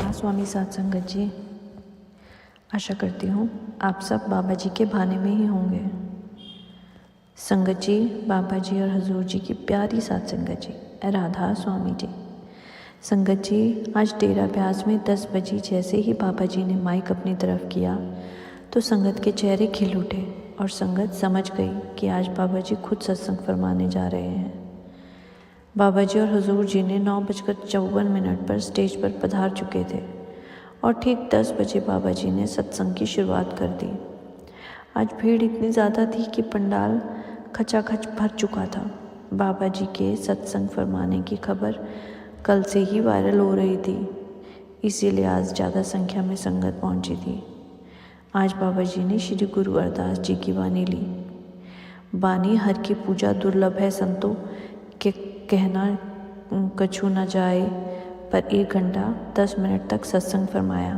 राधा स्वामी सत्संगत जी। आशा करती हूँ आप सब बाबा जी के भाने में ही होंगे। संगत जी, बाबा जी और हजूर जी की प्यारी सत्संगत जी, राधा स्वामी जी। संगत जी, आज डेरा ब्यास में 10 बजे जैसे ही बाबा जी ने माइक अपनी तरफ किया तो संगत के चेहरे खिल उठे और संगत समझ गई कि आज बाबा जी खुद सत्संग फरमाने जा रहे हैं। बाबा जी और हजूर जी ने 9:54 पर स्टेज पर पधार चुके थे और ठीक 10 बजे बाबा जी ने सत्संग की शुरुआत कर दी। आज भीड़ इतनी ज़्यादा थी कि पंडाल खचाखच भर चुका था। बाबा जी के सत्संग फरमाने की खबर कल से ही वायरल हो रही थी, इसीलिए आज ज़्यादा संख्या में संगत पहुंची थी। आज बाबा जी ने श्री गुरु अरदास जी की वाणी ली। वाणी हर की पूजा दुर्लभ है संतों के कहना कछु न जाए, पर 1 घंटा 10 मिनट तक सत्संग फरमाया।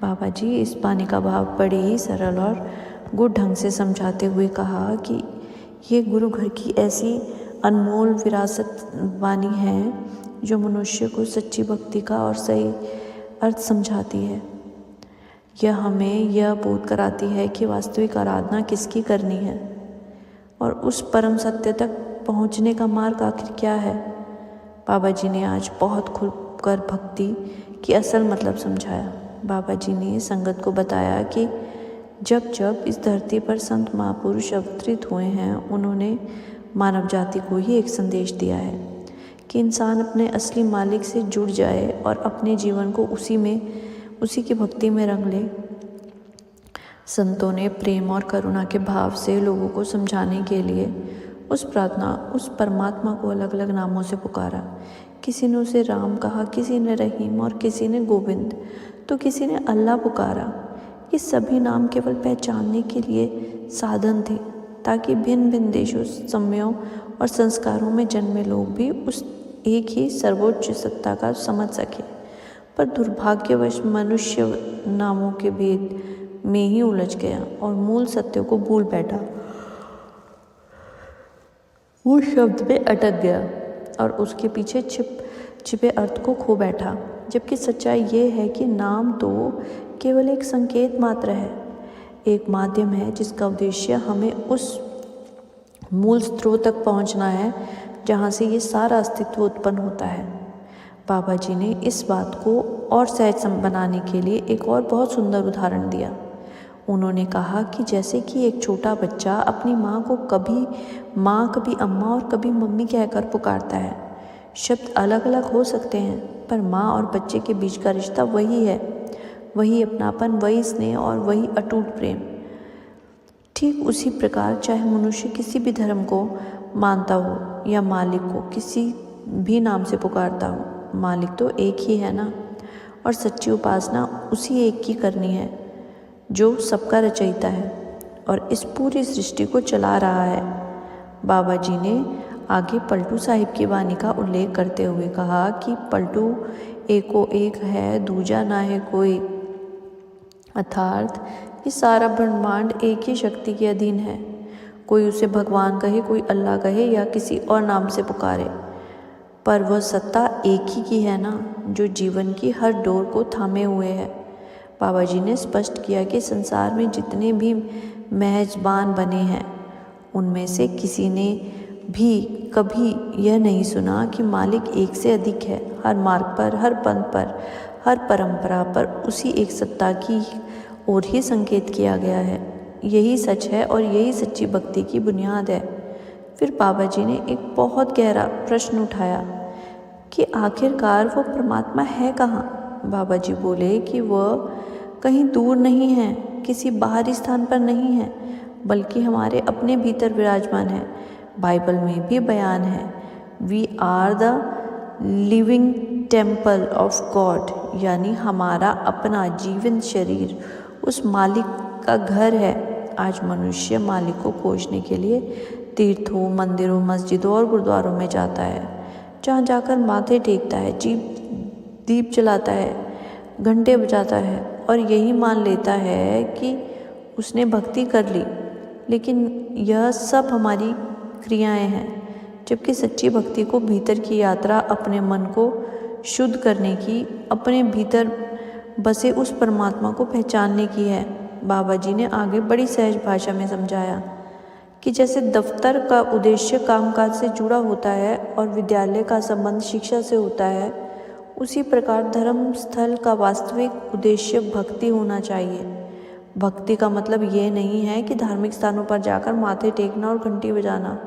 बाबा जी इस वाणी का भाव बड़े ही सरल और गुड ढंग से समझाते हुए कहा कि ये गुरु घर की ऐसी अनमोल विरासत वाणी है जो मनुष्य को सच्ची भक्ति का और सही अर्थ समझाती है। यह हमें यह बोध कराती है कि वास्तविक आराधना किसकी करनी है और उस परम सत्य तक पहुंचने का मार्ग आखिर क्या है। बाबा जी ने आज बहुत खुलकर भक्ति की असल मतलब समझाया। बाबा जी ने संगत को बताया कि जब जब इस धरती पर संत महापुरुष अवतरित हुए हैं, उन्होंने मानव जाति को ही एक संदेश दिया है कि इंसान अपने असली मालिक से जुड़ जाए और अपने जीवन को उसी की भक्ति में रंग ले। संतों ने प्रेम और करुणा के भाव से लोगों को समझाने के लिए उस परमात्मा को अलग अलग नामों से पुकारा। किसी ने उसे राम कहा, किसी ने रहीम और किसी ने गोविंद, तो किसी ने अल्लाह पुकारा। ये सभी नाम केवल पहचानने के लिए साधन थे ताकि भिन्न भिन्न देशों, समयों और संस्कारों में जन्मे लोग भी उस एक ही सर्वोच्च सत्ता का समझ सके। पर दुर्भाग्यवश मनुष्य नामों के भेद में ही उलझ गया और मूल सत्य को भूल बैठा। वो शब्द में अटक गया और उसके पीछे छिपे अर्थ को खो बैठा। जबकि सच्चाई ये है कि नाम तो केवल एक संकेत मात्र है, एक माध्यम है जिसका उद्देश्य हमें उस मूल स्रोत तक पहुंचना है जहां से ये सारा अस्तित्व उत्पन्न होता है। बाबा जी ने इस बात को और सहज बनाने के लिए एक और बहुत सुंदर उदाहरण दिया। उन्होंने कहा कि जैसे कि एक छोटा बच्चा अपनी माँ को कभी माँ, कभी अम्मा और कभी मम्मी कहकर पुकारता है। शब्द अलग अलग हो सकते हैं, पर माँ और बच्चे के बीच का रिश्ता वही है, वही अपनापन, वही स्नेह और वही अटूट प्रेम। ठीक उसी प्रकार चाहे मनुष्य किसी भी धर्म को मानता हो या मालिक को किसी भी नाम से पुकारता हो, मालिक तो एक ही है ना। और सच्ची उपासना उसी एक की करनी है जो सबका रचयिता है और इस पूरी सृष्टि को चला रहा है। बाबा जी ने आगे पलटू साहिब की वाणी का उल्लेख करते हुए कहा कि पलटू एको एक है, दूजा ना है कोई। अर्थात ये सारा ब्रह्मांड एक ही शक्ति के अधीन है। कोई उसे भगवान कहे, कोई अल्लाह कहे या किसी और नाम से पुकारे, पर वह सत्ता एक ही की है ना, जो जीवन की हर डोर को थामे हुए है। बाबा जी ने स्पष्ट किया कि संसार में जितने भी मेहजबान बने हैं, उनमें से किसी ने भी कभी यह नहीं सुना कि मालिक एक से अधिक है। हर मार्ग पर, हर पंथ पर, हर परंपरा पर उसी एक सत्ता की ओर ही संकेत किया गया है। यही सच है और यही सच्ची भक्ति की बुनियाद है। फिर बाबा जी ने एक बहुत गहरा प्रश्न उठाया कि आखिरकार वो परमात्मा है कहाँ। बाबा जी बोले कि वह कहीं दूर नहीं है, किसी बाहरी स्थान पर नहीं है, बल्कि हमारे अपने भीतर विराजमान है। बाइबल में भी बयान है, we are the living temple of God, यानी हमारा अपना जीवंत शरीर उस मालिक का घर है। आज मनुष्य मालिक को खोजने के लिए तीर्थों, मंदिरों, मस्जिदों और गुरुद्वारों में जाता है, जहाँ जाकर माथे टेकता है, दीप जलाता है, घंटे बजाता है और यही मान लेता है कि उसने भक्ति कर ली। लेकिन यह सब हमारी क्रियाएं हैं, जबकि सच्ची भक्ति को भीतर की यात्रा अपने मन को शुद्ध करने की, अपने भीतर बसे उस परमात्मा को पहचानने की है। बाबा जी ने आगे बड़ी सहज भाषा में समझाया कि जैसे दफ्तर का उद्देश्य कामकाज से जुड़ा होता है और विद्यालय का संबंध शिक्षा से होता है, उसी प्रकार धर्म स्थल का वास्तविक उद्देश्य भक्ति होना चाहिए। भक्ति का मतलब ये नहीं है कि धार्मिक स्थानों पर जाकर माथे टेकना और घंटी बजाना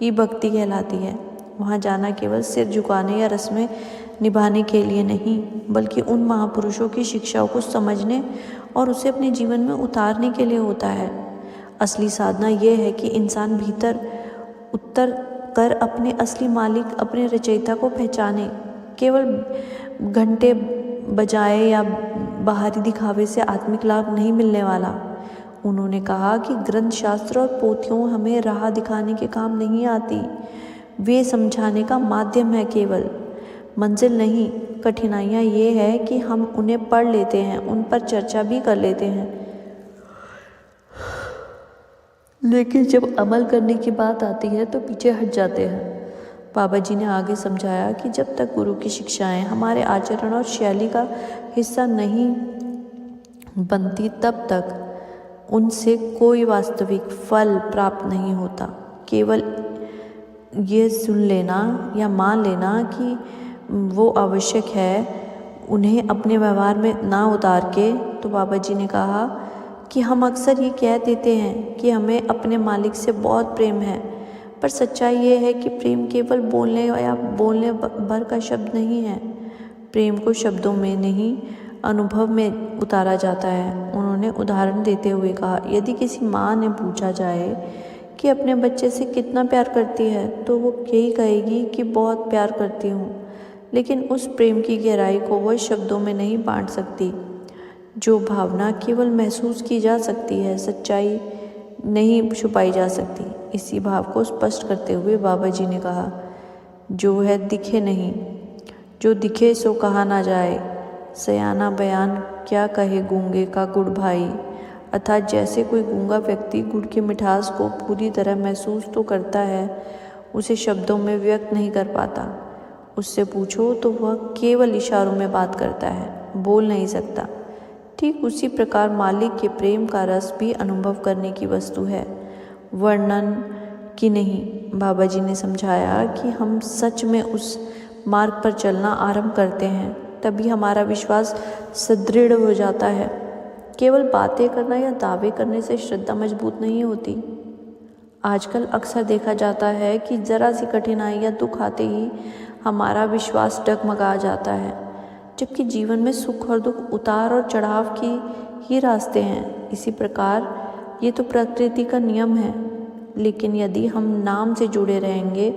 ही भक्ति कहलाती है। वहाँ जाना केवल सिर झुकाने या रस्में निभाने के लिए नहीं, बल्कि उन महापुरुषों की शिक्षाओं को समझने और उसे अपने जीवन में उतारने के लिए होता है। असली साधना यह है कि इंसान भीतर उतर कर अपने असली मालिक, अपने रचयिता को पहचाने। केवल घंटे बजाए या बाहरी दिखावे से आत्मिक लाभ नहीं मिलने वाला। उन्होंने कहा कि ग्रंथ, शास्त्र और पोथियों हमें राह दिखाने के काम नहीं आती, वे समझाने का माध्यम है केवल, मंजिल नहीं। कठिनाइयाँ ये है कि हम उन्हें पढ़ लेते हैं, उन पर चर्चा भी कर लेते हैं, लेकिन जब अमल करने की बात आती है तो पीछे हट जाते हैं। बाबा जी ने आगे समझाया कि जब तक गुरु की शिक्षाएं हमारे आचरण और शैली का हिस्सा नहीं बनती, तब तक उनसे कोई वास्तविक फल प्राप्त नहीं होता। केवल ये सुन लेना या मान लेना कि वो आवश्यक है, उन्हें अपने व्यवहार में ना उतार के, तो बाबा जी ने कहा कि हम अक्सर ये कह देते हैं कि हमें अपने मालिक से बहुत प्रेम है, पर सच्चाई ये है कि प्रेम केवल बोलने या बोलने भर का शब्द नहीं है। प्रेम को शब्दों में नहीं, अनुभव में उतारा जाता है। उन्होंने उदाहरण देते हुए कहा, यदि किसी माँ ने पूछा जाए कि अपने बच्चे से कितना प्यार करती है, तो वो यही कहेगी कि बहुत प्यार करती हूँ, लेकिन उस प्रेम की गहराई को वह शब्दों में नहीं बांट सकती। जो भावना केवल महसूस की जा सकती है, सच्चाई नहीं छुपाई जा सकती। इसी भाव को स्पष्ट करते हुए बाबा जी ने कहा, जो है दिखे नहीं, जो दिखे सो कहा ना जाए, सयाना बयान क्या कहे गूंगे का गुड़ भाई। अर्थात जैसे कोई गूंगा व्यक्ति गुड़ की मिठास को पूरी तरह महसूस तो करता है, उसे शब्दों में व्यक्त नहीं कर पाता। उससे पूछो तो वह केवल इशारों में बात करता है, बोल नहीं सकता। ठीक उसी प्रकार मालिक के प्रेम का रस भी अनुभव करने की वस्तु है, वर्णन की नहीं। बाबा जी ने समझाया कि हम सच में उस मार्ग पर चलना आरंभ करते हैं, तभी हमारा विश्वास सुदृढ़ हो जाता है। केवल बातें करना या दावे करने से श्रद्धा मजबूत नहीं होती। आजकल अक्सर देखा जाता है कि जरा सी कठिनाई या दुख आते ही हमारा विश्वास डगमगा जाता है, जबकि जीवन में सुख और दुख, उतार और चढ़ाव की ही रास्ते हैं। इसी प्रकार ये तो प्रकृति का नियम है, लेकिन यदि हम नाम से जुड़े रहेंगे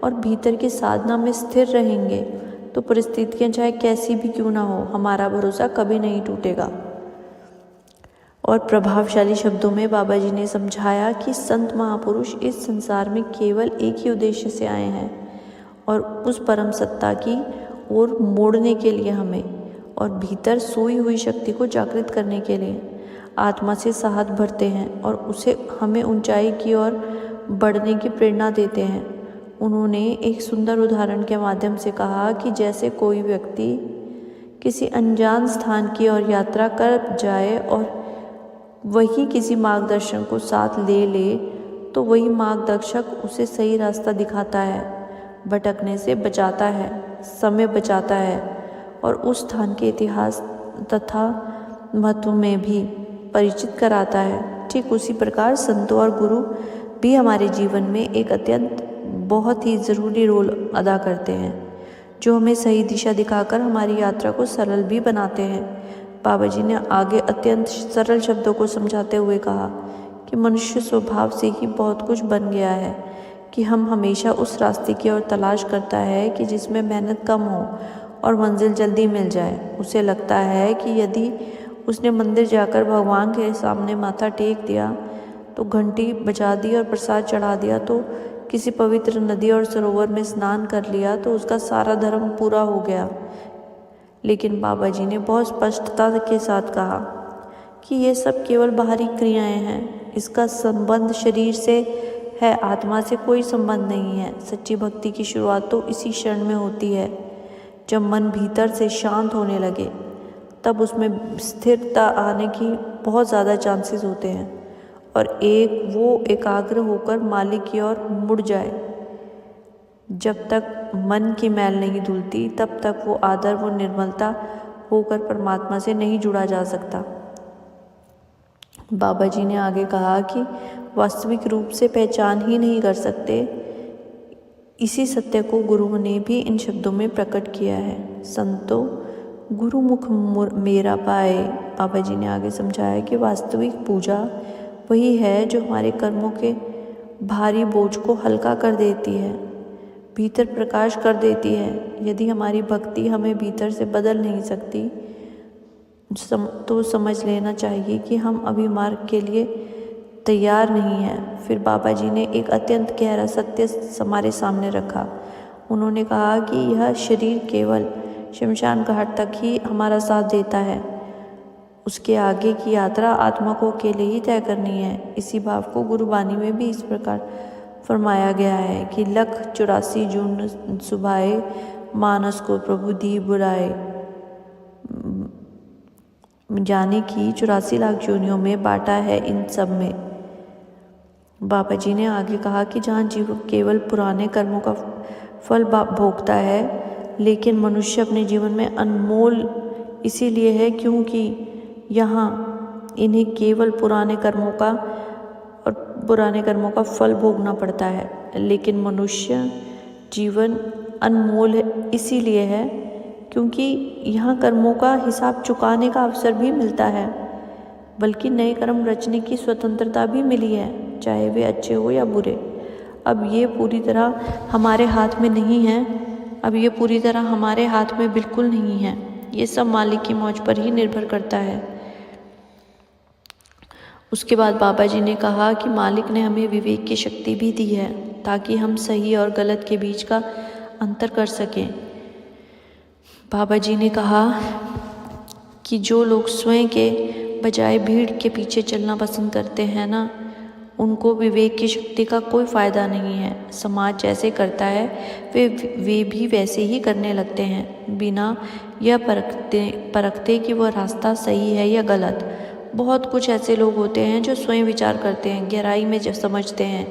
और भीतर की साधना में स्थिर रहेंगे, तो परिस्थितियाँ चाहे कैसी भी क्यों ना हो, हमारा भरोसा कभी नहीं टूटेगा। और प्रभावशाली शब्दों में बाबा जी ने समझाया कि संत महापुरुष इस संसार में केवल एक ही उद्देश्य से आए हैं, और उस परम सत्ता की ओर मोड़ने के लिए हमें, और भीतर सोई हुई शक्ति को जागृत करने के लिए आत्मा से साहस भरते हैं और उसे हमें ऊंचाई की ओर बढ़ने की प्रेरणा देते हैं। उन्होंने एक सुंदर उदाहरण के माध्यम से कहा कि जैसे कोई व्यक्ति किसी अनजान स्थान की ओर यात्रा कर जाए और वही किसी मार्गदर्शन को साथ ले ले, तो वही मार्गदर्शक उसे सही रास्ता दिखाता है, भटकने से बचाता है, समय बचाता है और उस स्थान के इतिहास तथा महत्व में भी परिचित कराता है। ठीक उसी प्रकार संतों और गुरु भी हमारे जीवन में एक अत्यंत बहुत ही ज़रूरी रोल अदा करते हैं, जो हमें सही दिशा दिखाकर हमारी यात्रा को सरल भी बनाते हैं। बाबा जी ने आगे अत्यंत सरल शब्दों को समझाते हुए कहा कि मनुष्य स्वभाव से ही बहुत कुछ बन गया है कि हम हमेशा उस रास्ते की ओर तलाश करता है कि जिसमें मेहनत कम हो और मंजिल जल्दी मिल जाए। उसे लगता है कि यदि उसने मंदिर जाकर भगवान के सामने माथा टेक दिया, तो घंटी बजा दी और प्रसाद चढ़ा दिया, तो किसी पवित्र नदी और सरोवर में स्नान कर लिया, तो उसका सारा धर्म पूरा हो गया। लेकिन बाबा जी ने बहुत स्पष्टता के साथ कहा कि ये सब केवल बाहरी क्रियाएं हैं, इसका संबंध शरीर से है, आत्मा से कोई संबंध नहीं है। सच्ची भक्ति की शुरुआत तो इसी क्षण में होती है जब मन भीतर से शांत होने लगे तब उसमें स्थिरता आने की बहुत ज़्यादा चांसेस होते हैं और वो एकाग्र होकर मालिक की ओर मुड़ जाए। जब तक मन की मैल नहीं धुलती तब तक वो आदर व निर्मलता होकर परमात्मा से नहीं जुड़ा जा सकता। बाबा जी ने आगे कहा कि वास्तविक रूप से पहचान ही नहीं कर सकते, इसी सत्य को गुरुओं ने भी इन शब्दों में प्रकट किया है। संतो गुरुमुख मेरा पाए। बाबा जी ने आगे समझाया कि वास्तविक पूजा वही है जो हमारे कर्मों के भारी बोझ को हल्का कर देती है, भीतर प्रकाश कर देती है। यदि हमारी भक्ति हमें भीतर से बदल नहीं सकती तो समझ लेना चाहिए कि हम अभी मार्ग के लिए तैयार नहीं हैं। फिर बाबा जी ने एक अत्यंत गहरा सत्य हमारे सामने रखा। उन्होंने कहा कि यह शरीर केवल शमशान घाट तक ही हमारा साथ देता है, उसके आगे की यात्रा आत्मा को अकेले ही तय करनी है। इसी भाव को गुरुबानी में भी इस प्रकार फरमाया गया है कि लख 84 जून सुभाए, मानस को प्रभु दी बुराए। जाने की 84 लाख योनियों में बांटा है इन सब में। बाबा जी ने आगे कहा कि जहाँ जीव केवल पुराने कर्मों का फल भोगता है, लेकिन मनुष्य अपने जीवन में अनमोल इसीलिए है क्योंकि यहाँ इन्हें केवल पुराने कर्मों का फल भोगना पड़ता है। लेकिन मनुष्य जीवन अनमोल इसीलिए है क्योंकि यहाँ कर्मों का हिसाब चुकाने का अवसर भी मिलता है, बल्कि नए कर्म रचने की स्वतंत्रता भी मिली है, चाहे वे अच्छे हो या बुरे। अब ये पूरी तरह हमारे हाथ में नहीं है, बिल्कुल नहीं है। ये सब मालिक की मौज पर ही निर्भर करता है। उसके बाद बाबा जी ने कहा कि मालिक ने हमें विवेक की शक्ति भी दी है ताकि हम सही और गलत के बीच का अंतर कर सकें। बाबा जी ने कहा कि जो लोग स्वयं के बजाय भीड़ के पीछे चलना पसंद करते हैं ना, उनको विवेक की शक्ति का कोई फ़ायदा नहीं है। समाज जैसे करता है वे भी वैसे ही करने लगते हैं, बिना यह परखते कि वह रास्ता सही है या गलत। बहुत कुछ ऐसे लोग होते हैं जो स्वयं विचार करते हैं, गहराई में समझते हैं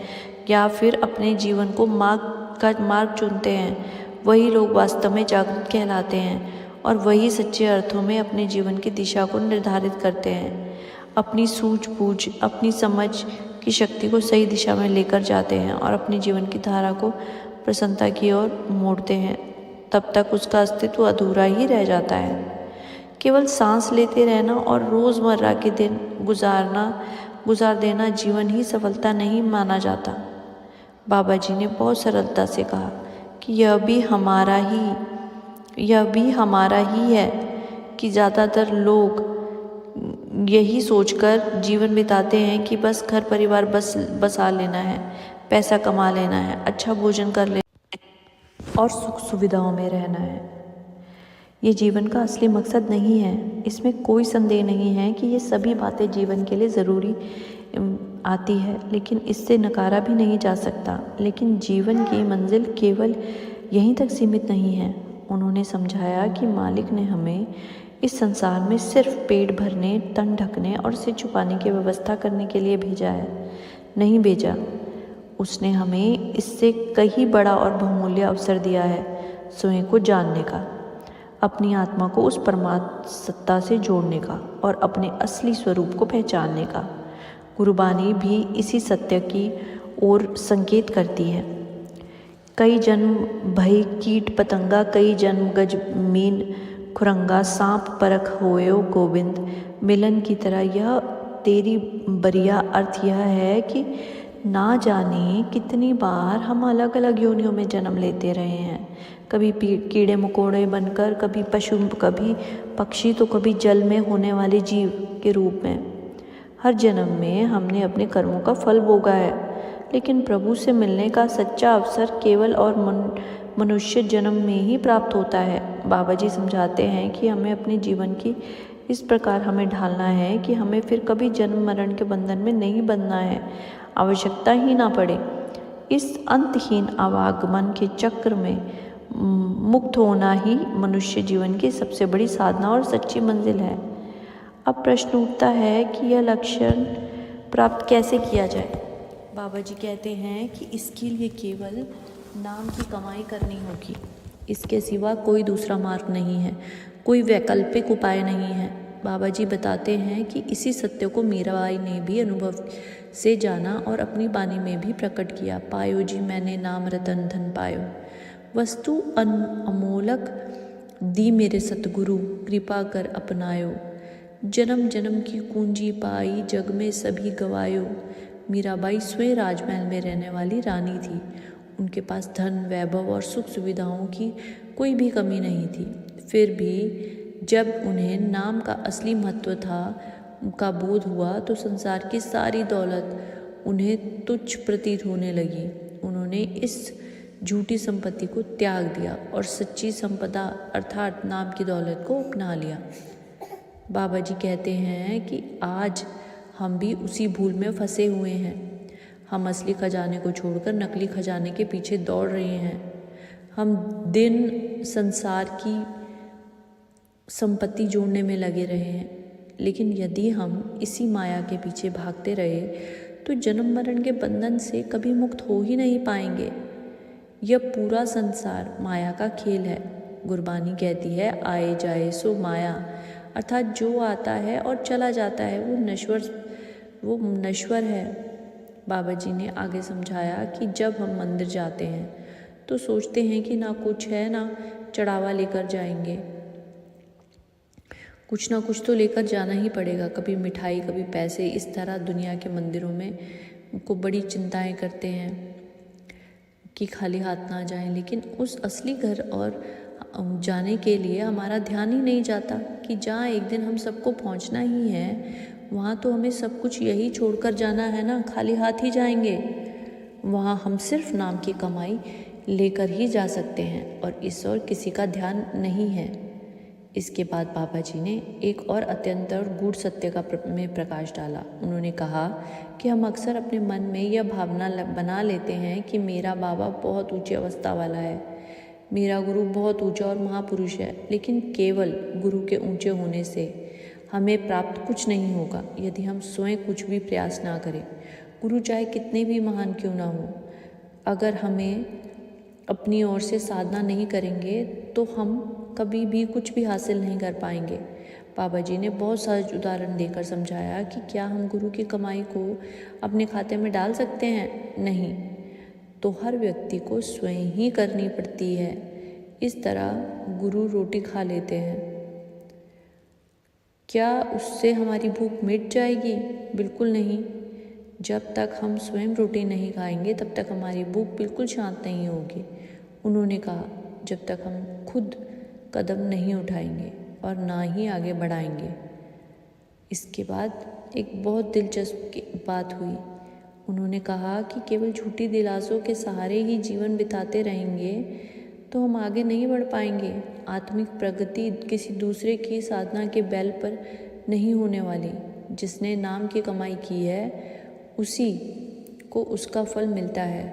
या फिर अपने जीवन को मार्ग चुनते हैं। वही लोग वास्तव में जागृत कहलाते हैं और वही सच्चे अर्थों में अपने जीवन की दिशा को निर्धारित करते हैं। अपनी सूझबूझ, अपनी समझ की शक्ति को सही दिशा में लेकर जाते हैं और अपने जीवन की धारा को प्रसन्नता की ओर मोड़ते हैं। तब तक उसका अस्तित्व अधूरा ही रह जाता है। केवल सांस लेते रहना और रोज़मर्रा के दिन गुजार देना जीवन ही सफलता नहीं माना जाता। बाबा जी ने बहुत सरलता से कहा कि यह भी हमारा ही है कि ज़्यादातर लोग यही सोचकर जीवन बिताते हैं कि बस घर परिवार बसा लेना है, पैसा कमा लेना है, अच्छा भोजन कर लेना है और सुख सुविधाओं में रहना है। ये जीवन का असली मकसद नहीं है। इसमें कोई संदेह नहीं है कि ये सभी बातें जीवन के लिए ज़रूरी आती है, लेकिन इससे नकारा भी नहीं जा सकता। लेकिन जीवन की मंजिल केवल यहीं तक सीमित नहीं है। उन्होंने समझाया कि मालिक ने हमें इस संसार में सिर्फ पेट भरने, तन ढकने और सिर छुपाने की व्यवस्था करने के लिए भेजा है, नहीं भेजा। उसने हमें इससे कहीं बड़ा और बहुमूल्य अवसर दिया है, स्वयं को जानने का, अपनी आत्मा को उस परमात्मा सत्ता से जोड़ने का और अपने असली स्वरूप को पहचानने का। गुरुबानी भी इसी सत्य की ओर संकेत करती है। कई जन्म भय कीट पतंगा, कई जन्म गज मीन खुरंगा, सांप परख होयो गोविंद मिलन की तरह। यह तेरी बरिया अर्थ यह है कि ना जाने कितनी बार हम अलग अलग योनियों में जन्म लेते रहे हैं, कभी कीड़े मकोड़े बनकर, कभी पशु, कभी पक्षी, तो कभी जल में होने वाले जीव के रूप में। हर जन्म में हमने अपने कर्मों का फल भोगा है, लेकिन प्रभु से मिलने का सच्चा अवसर केवल और मनुष्य जन्म में ही प्राप्त होता है। बाबा जी समझाते हैं कि हमें अपने जीवन की इस प्रकार हमें ढालना है कि हमें फिर कभी जन्म मरण के बंधन में नहीं बंधना है, आवश्यकता ही ना पड़े। इस अंतहीन आवागमन के चक्र में मुक्त होना ही मनुष्य जीवन की सबसे बड़ी साधना और सच्ची मंजिल है। अब प्रश्न उठता है कि यह लक्षण प्राप्त कैसे किया जाए। बाबा जी कहते हैं कि इसके लिए केवल नाम की कमाई करनी होगी। इसके सिवा कोई दूसरा मार्ग नहीं है, कोई वैकल्पिक उपाय नहीं है। बाबा जी बताते हैं कि इसी सत्य को मीराबाई ने भी अनुभव से जाना और अपनी वाणी में भी प्रकट किया। पायो जी मैंने नाम रतन धन पायो, वस्तु अमोलक दी मेरे सतगुरु, कृपा कर अपनायो। जन्म जन्म की कुंजी पाई, जग में सभी गवायो। मीराबाई स्वयं राजमहल में रहने वाली रानी थी। उनके पास धन, वैभव और सुख सुविधाओं की कोई भी कमी नहीं थी। फिर भी जब उन्हें नाम का असली महत्व का बोध हुआ तो संसार की सारी दौलत उन्हें तुच्छ प्रतीत होने लगी। उन्होंने इस झूठी संपत्ति को त्याग दिया और सच्ची संपदा अर्थात नाम की दौलत को अपना लिया। बाबा जी कहते हैं कि आज हम भी उसी भूल में फंसे हुए हैं। हम असली खजाने को छोड़कर नकली खजाने के पीछे दौड़ रहे हैं। हम दिन संसार की संपत्ति जोड़ने में लगे रहे हैं, लेकिन यदि हम इसी माया के पीछे भागते रहे तो जन्म मरण के बंधन से कभी मुक्त हो ही नहीं पाएंगे। यह पूरा संसार माया का खेल है। गुरबानी कहती है, आए जाए सो माया, अर्थात जो आता है और चला जाता है वो नश्वर है। बाबा जी ने आगे समझाया कि जब हम मंदिर जाते हैं तो सोचते हैं कि ना कुछ है ना चढ़ावा लेकर जाएंगे। कुछ ना कुछ तो लेकर जाना ही पड़ेगा, कभी मिठाई, कभी पैसे। इस तरह दुनिया के मंदिरों में को बड़ी चिंताएं करते हैं कि खाली हाथ ना जाएं, लेकिन उस असली घर और जाने के लिए हमारा ध्यान ही नहीं जाता कि जहाँ एक दिन हम सबको पहुँचना ही है, वहाँ तो हमें सब कुछ यही छोड़कर जाना है ना, खाली हाथ ही जाएंगे। वहाँ हम सिर्फ नाम की कमाई लेकर ही जा सकते हैं और इस ओर किसी का ध्यान नहीं है। इसके बाद बाबा जी ने एक और अत्यंत और गूढ़ सत्य में प्रकाश डाला। उन्होंने कहा कि हम अक्सर अपने मन में यह भावना बना लेते हैं कि मेरा बाबा बहुत ऊंची अवस्था वाला है, मेरा गुरु बहुत ऊंचा और महापुरुष है, लेकिन केवल गुरु के ऊंचे होने से हमें प्राप्त कुछ नहीं होगा यदि हम स्वयं कुछ भी प्रयास ना करें। गुरु चाहे कितने भी महान क्यों ना हो, अगर हमें अपनी ओर से साधना नहीं करेंगे तो हम कभी भी कुछ भी हासिल नहीं कर पाएंगे। बाबा जी ने बहुत सहज उदाहरण देकर समझाया कि क्या हम गुरु की कमाई को अपने खाते में डाल सकते हैं? नहीं, तो हर व्यक्ति को स्वयं ही करनी पड़ती है। इस तरह गुरु रोटी खा लेते हैं, क्या उससे हमारी भूख मिट जाएगी? बिल्कुल नहीं। जब तक हम स्वयं रोटी नहीं खाएंगे तब तक हमारी भूख बिल्कुल शांत नहीं होगी। उन्होंने कहा, जब तक हम खुद कदम नहीं उठाएंगे और ना ही आगे बढ़ाएंगे। इसके बाद एक बहुत दिलचस्प बात हुई। उन्होंने कहा कि केवल झूठी दिलासों के सहारे ही जीवन बिताते रहेंगे तो हम आगे नहीं बढ़ पाएंगे। आत्मिक प्रगति किसी दूसरे की साधना के बैल पर नहीं होने वाली। जिसने नाम की कमाई की है उसी को उसका फल मिलता है,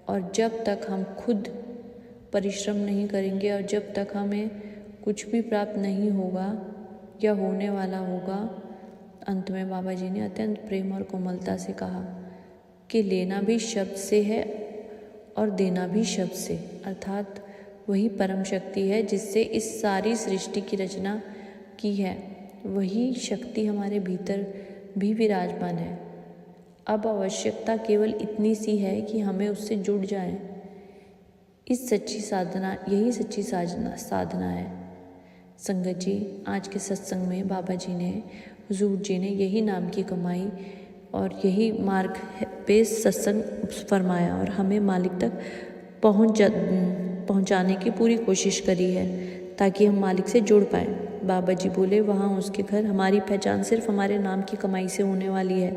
और जब तक हम खुद परिश्रम नहीं करेंगे और जब तक हमें कुछ भी प्राप्त नहीं होगा या होने वाला होगा। अंत में बाबा जी ने अत्यंत प्रेम और कोमलता से कहा कि लेना भी शब्द से है और देना भी शब्द से, अर्थात वही परम शक्ति है जिससे इस सारी सृष्टि की रचना की है। वही शक्ति हमारे भीतर भी विराजमान है। अब आवश्यकता केवल इतनी सी है कि हमें उससे जुड़ जाएं। यही सच्ची साधना है। संगत जी, आज के सत्संग में बाबा जी ने, हुजूर जी ने यही नाम की कमाई और यही मार्ग पे सत्संग फरमाया और हमें मालिक तक पहुंचाने की पूरी कोशिश करी है ताकि हम मालिक से जुड़ पाएं। बाबा जी बोले, वहाँ उसके घर हमारी पहचान सिर्फ हमारे नाम की कमाई से होने वाली है।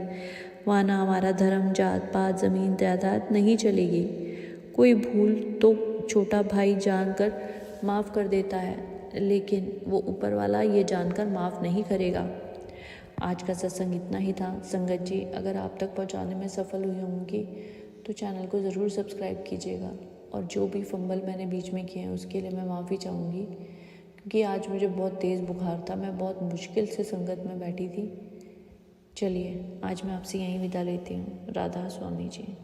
वहाँ ना हमारा धर्म, जात पात, ज़मीन जायदाद नहीं चलेगी। कोई भूल तो छोटा भाई जानकर माफ़ कर देता है, लेकिन वो ऊपर वाला ये जानकर माफ़ नहीं करेगा। आज का सत्संग इतना ही था। संगत जी, अगर आप तक पहुंचाने में सफल हुई होंगी तो चैनल को ज़रूर सब्सक्राइब कीजिएगा। और जो भी फंबल मैंने बीच में किए हैं उसके लिए मैं माफ़ी चाहूँगी, क्योंकि आज मुझे बहुत तेज़ बुखार था, मैं बहुत मुश्किल से संगत में बैठी थी। चलिए आज मैं आपसे यहीं विदा लेती हूँ। राधा स्वामी जी।